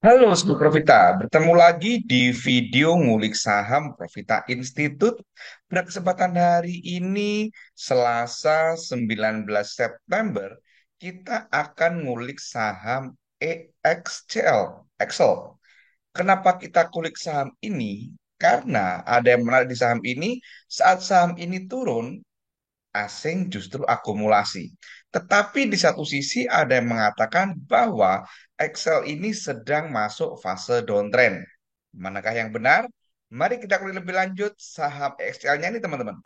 Halo, Sobat Profita. Bertemu lagi di video ngulik saham Profita Institute. Pada kesempatan hari ini, Selasa 19 September, kita akan ngulik saham EXCL. Excel. Kenapa kita kulik saham ini? Karena ada yang menarik di saham ini, saat saham ini turun, asing justru akumulasi. Tetapi di satu sisi ada yang mengatakan bahwa Excel ini sedang masuk fase downtrend. Manakah yang benar? Mari kita kulik lebih lanjut saham Excel-nya ini teman-teman.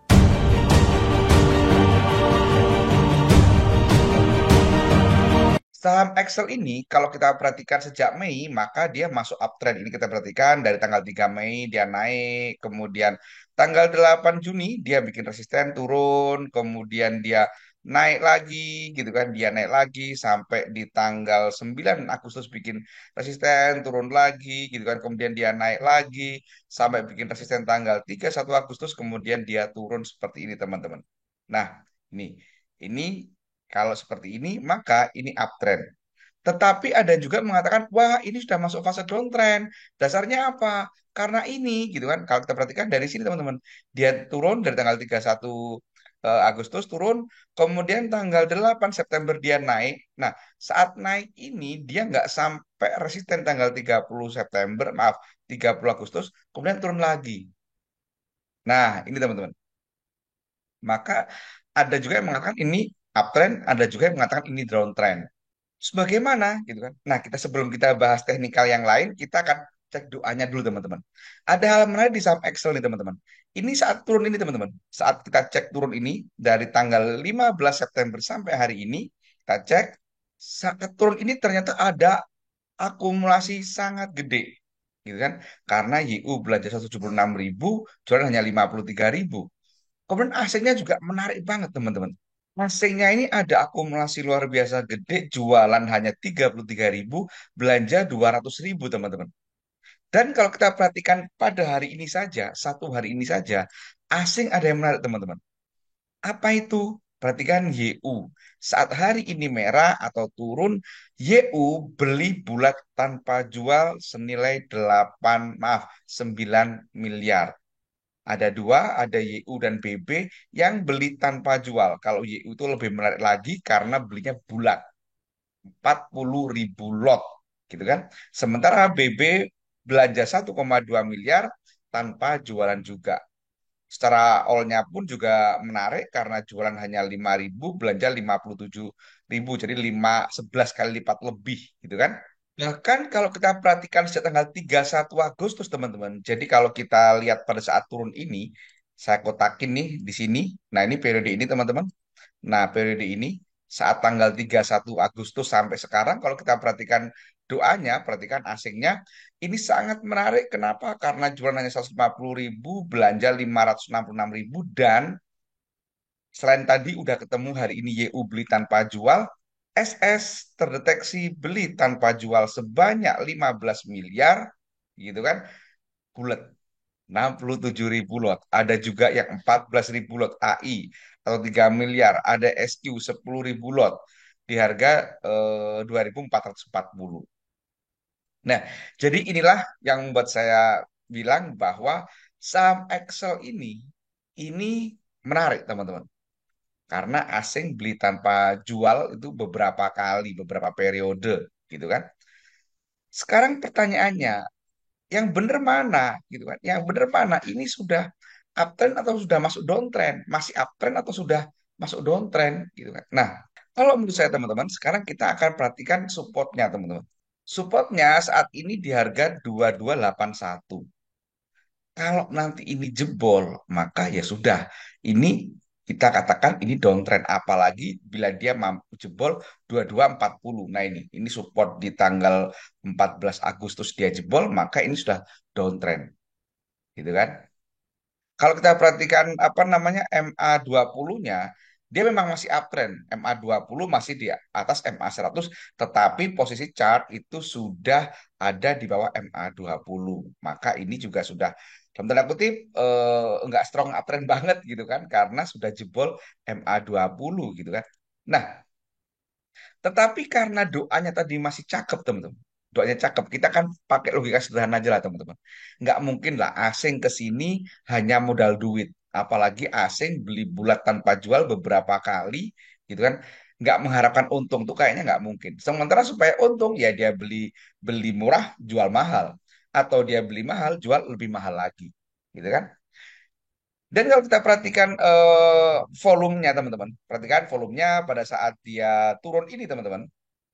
Saham Excel ini kalau kita perhatikan sejak Mei maka dia masuk uptrend. Ini kita perhatikan dari tanggal 3 Mei dia naik, kemudian tanggal 8 Juni dia bikin resisten turun, kemudian dia naik lagi gitu kan, dia naik lagi sampai di tanggal 9 Agustus bikin resisten turun lagi gitu kan, kemudian dia naik lagi sampai bikin resisten tanggal 31 Agustus kemudian dia turun seperti ini teman-teman. Nah, ini ini kalau seperti ini, maka ini uptrend. Tetapi ada juga mengatakan, wah ini sudah masuk fase downtrend. Dasarnya apa? Karena ini, gitu kan. Kalau kita perhatikan dari sini teman-teman, dia turun dari tanggal 31 Agustus turun, kemudian tanggal 8 September dia naik. Nah, saat naik ini dia nggak sampai resisten tanggal 30 September, maaf, 30 Agustus, kemudian turun lagi. Nah, ini teman-teman. Maka ada juga yang mengatakan ini uptrend, ada juga yang mengatakan ini downtrend. Sebagaimana gitu kan. Nah, kita sebelum kita bahas teknikal yang lain, kita akan cek doanya dulu teman-teman. Ada hal menarik di saham Excel nih teman-teman. Ini saat turun ini teman-teman. Saat kita cek turun ini dari tanggal 15 September sampai hari ini, kita cek saat turun ini ternyata ada akumulasi sangat gede. Gitu kan. Karena YU belanja 176.000, jualan hanya 53.000. Kemudian asingnya juga menarik banget teman-teman. Asingnya ini ada akumulasi luar biasa gede, jualan hanya 33.000, belanja 200.000 teman-teman. Dan kalau kita perhatikan pada hari ini saja, satu hari ini saja, asing ada yang menarik teman-teman. Apa itu? Perhatikan YU. Saat hari ini merah atau turun, YU beli bulat tanpa jual senilai 8, maaf, 9 miliar. Ada dua, ada YU dan BB yang beli tanpa jual. Kalau YU itu lebih menarik lagi karena belinya bulat, 40.000 lot, gitu kan. Sementara BB belanja 1,2 miliar tanpa jualan juga. Secara all-nya pun juga menarik karena jualan hanya 5.000, belanja 57.000, jadi 11 kali lipat lebih, gitu kan. Bahkan kalau kita perhatikan sejak tanggal 31 Agustus, teman-teman. Jadi kalau kita lihat pada saat turun ini, saya kotakin nih di sini. Nah, ini periode ini, teman-teman. Nah, periode ini saat tanggal 31 Agustus sampai sekarang, kalau kita perhatikan doanya, perhatikan asingnya, ini sangat menarik. Kenapa? Karena jualan hanya 150.000, belanja 566.000, dan selain tadi udah ketemu hari ini YU beli tanpa jual, SS terdeteksi beli tanpa jual sebanyak 15 miliar, gitu kan, bulat 67.000 lot. Ada juga yang 14.000 lot AI atau 3 miliar. Ada SQ 10.000 lot di harga 2.440. Nah, jadi inilah yang membuat saya bilang bahwa saham Excel ini menarik teman-teman. Karena asing beli tanpa jual itu beberapa kali, beberapa periode, gitu kan. Sekarang pertanyaannya, yang benar mana, gitu kan? Yang benar mana? Ini sudah uptrend atau sudah masuk downtrend? Masih uptrend atau sudah masuk downtrend, gitu kan? Nah, kalau menurut saya teman-teman, sekarang kita akan perhatikan supportnya teman-teman. Supportnya saat ini di harga 2281. Kalau nanti ini jebol, maka ya sudah. Ini kita katakan ini downtrend. Apalagi bila dia mampu jebol 2240. Nah ini support di tanggal 14 Agustus dia jebol, maka ini sudah downtrend. Gitu kan? Kalau kita perhatikan apa namanya MA20-nya, dia memang masih uptrend. MA20 masih di atas MA100, tetapi posisi chart itu sudah ada di bawah MA20. Maka ini juga sudah dalam tanda kutip enggak strong uptrend banget gitu kan, karena sudah jebol MA20 gitu kan. Nah, tetapi karena doanya tadi masih cakep teman-teman. doanya cakep. Kita kan pakai logika sederhana aja lah teman-teman. Nggak mungkin lah asing ke sini hanya modal duit. Apalagi asing beli bulat tanpa jual beberapa kali gitu kan. Nggak mengharapkan untung tuh kayaknya nggak mungkin. Sementara supaya untung ya dia beli beli murah jual mahal. Atau dia beli mahal jual lebih mahal lagi. Gitu kan. Dan kalau kita perhatikan volumenya teman-teman. Perhatikan volumenya pada saat dia turun ini teman-teman.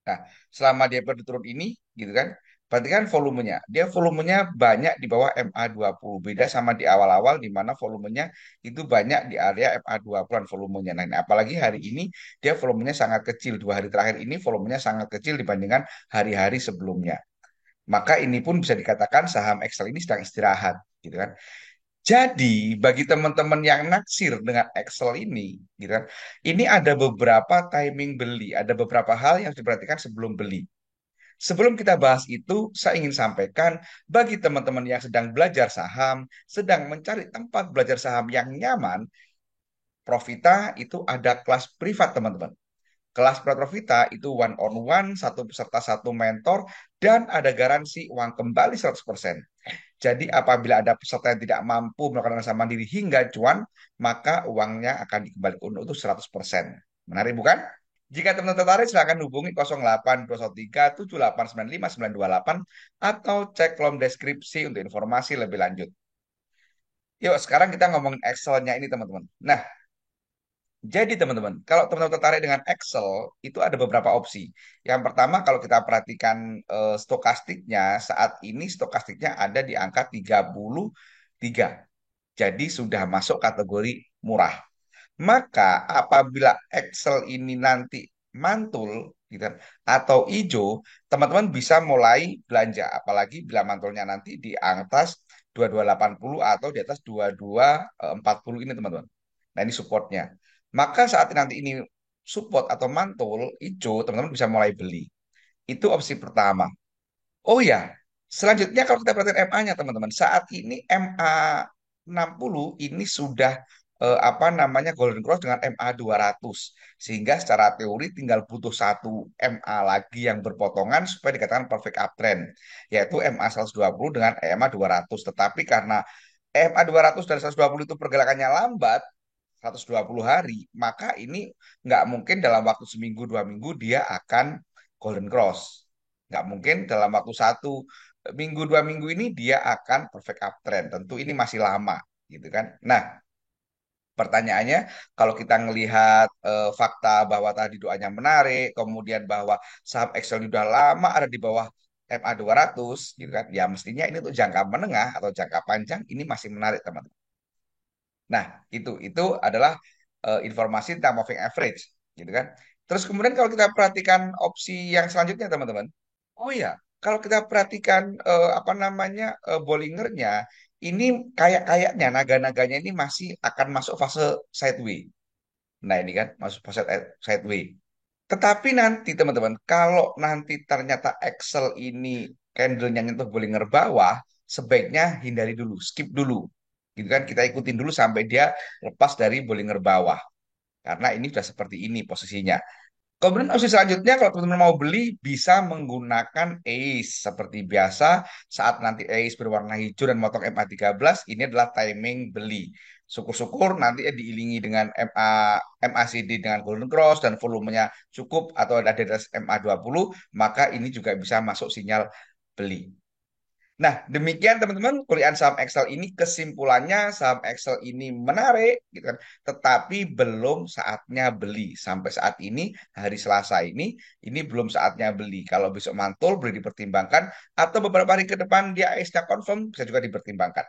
Nah, selama dia berturut ini, gitu kan, berarti kan volumenya. Dia volumenya banyak di bawah MA20. Beda sama di awal-awal, di mana volumenya itu banyak di area MA20-an volumenya. Nah, ini apalagi hari ini, dia volumenya sangat kecil. 2 hari terakhir ini volumenya sangat kecil dibandingkan hari-hari sebelumnya. Maka ini pun bisa dikatakan saham Excel ini sedang istirahat, gitu kan. Jadi, bagi teman-teman yang naksir dengan Excel ini, gitu kan, ini ada beberapa timing beli, ada beberapa hal yang harus diperhatikan sebelum beli. Sebelum kita bahas itu, saya ingin sampaikan bagi teman-teman yang sedang belajar saham, sedang mencari tempat belajar saham yang nyaman, Profita itu ada kelas privat, teman-teman. Kelas privat Profita itu one on one, satu peserta satu mentor, dan ada garansi uang kembali 100%. Jadi apabila ada peserta yang tidak mampu melakukan usaha mandiri hingga cuan, maka uangnya akan dikembalikan untuk 100%. Menarik bukan? Jika teman-teman tertarik, silakan hubungi 0823 7895 928 atau cek kolom deskripsi untuk informasi lebih lanjut. Yuk, sekarang kita ngomongin Excel-nya ini, teman-teman. Nah, jadi teman-teman, kalau teman-teman tertarik dengan Excel, itu ada beberapa opsi. Yang pertama, kalau kita perhatikan stokastiknya, saat ini stokastiknya ada di angka 33. Jadi sudah masuk kategori murah. Maka apabila Excel ini nanti mantul gitu kan, atau hijau, teman-teman bisa mulai belanja. Apalagi bila mantulnya nanti di atas 2280 atau di atas 2240 ini teman-teman. Nah ini supportnya. Maka saat nanti ini support atau mantul hijau, teman-teman bisa mulai beli. Itu opsi pertama. Oh ya, selanjutnya kalau kita perhatikan MA-nya teman-teman, saat ini MA60 ini sudah apa namanya Golden Cross dengan MA200, sehingga secara teori tinggal butuh satu MA lagi yang berpotongan supaya dikatakan perfect uptrend, yaitu MA120 dengan MA200. Tetapi karena MA200 dan 120 itu pergerakannya lambat, 120 hari, maka ini nggak mungkin dalam waktu seminggu 2 minggu dia akan Golden Cross. Nggak mungkin dalam waktu 1 minggu 2 minggu ini dia akan perfect uptrend. Tentu ini masih lama, gitu kan. Nah, pertanyaannya, kalau kita ngelihat fakta bahwa tadi doanya menarik, kemudian bahwa saham Excel ini udah lama ada di bawah MA200, gitu kan. Ya mestinya ini untuk jangka menengah atau jangka panjang ini masih menarik, teman-teman. Nah, itu adalah informasi tentang moving average, gitu kan. Terus kemudian kalau kita perhatikan opsi yang selanjutnya, teman-teman. Oh ya, kalau kita perhatikan apa namanya Bollingernya, ini kayaknya naga-naganya ini masih akan masuk fase sideway. Nah, ini kan masuk fase sideway. Tetapi nanti teman-teman, kalau nanti ternyata Excel ini candle-nya nyentuh Bollinger bawah, sebaiknya hindari dulu, skip dulu. Gitu kan, kita ikutin dulu sampai dia lepas dari Bollinger bawah. Karena ini sudah seperti ini posisinya. Kemudian opsi selanjutnya kalau teman-teman mau beli bisa menggunakan ACE seperti biasa saat nanti ACE berwarna hijau dan motong MA13 ini adalah timing beli. Syukur-syukur nanti ya diiringi dengan MACD dengan Golden Cross dan volumenya cukup atau ada di atas MA20 maka ini juga bisa masuk sinyal beli. Nah, demikian teman-teman kuliah saham Excel ini kesimpulannya saham Excel ini menarik gitu kan, tetapi belum saatnya beli. Sampai saat ini hari Selasa ini belum saatnya beli. Kalau besok mantul boleh dipertimbangkan atau beberapa hari ke depan dia AS-nya confirm bisa juga dipertimbangkan.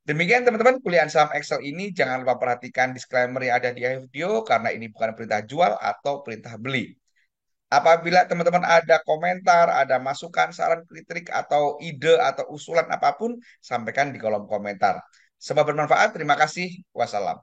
Demikian teman-teman kuliah saham Excel ini jangan lupa perhatikan disclaimer yang ada di akhir video karena ini bukan perintah jual atau perintah beli. Apabila teman-teman ada komentar, ada masukan, saran, kritik, atau ide, atau usulan apapun, sampaikan di kolom komentar. Semoga bermanfaat. Terima kasih. Wassalam.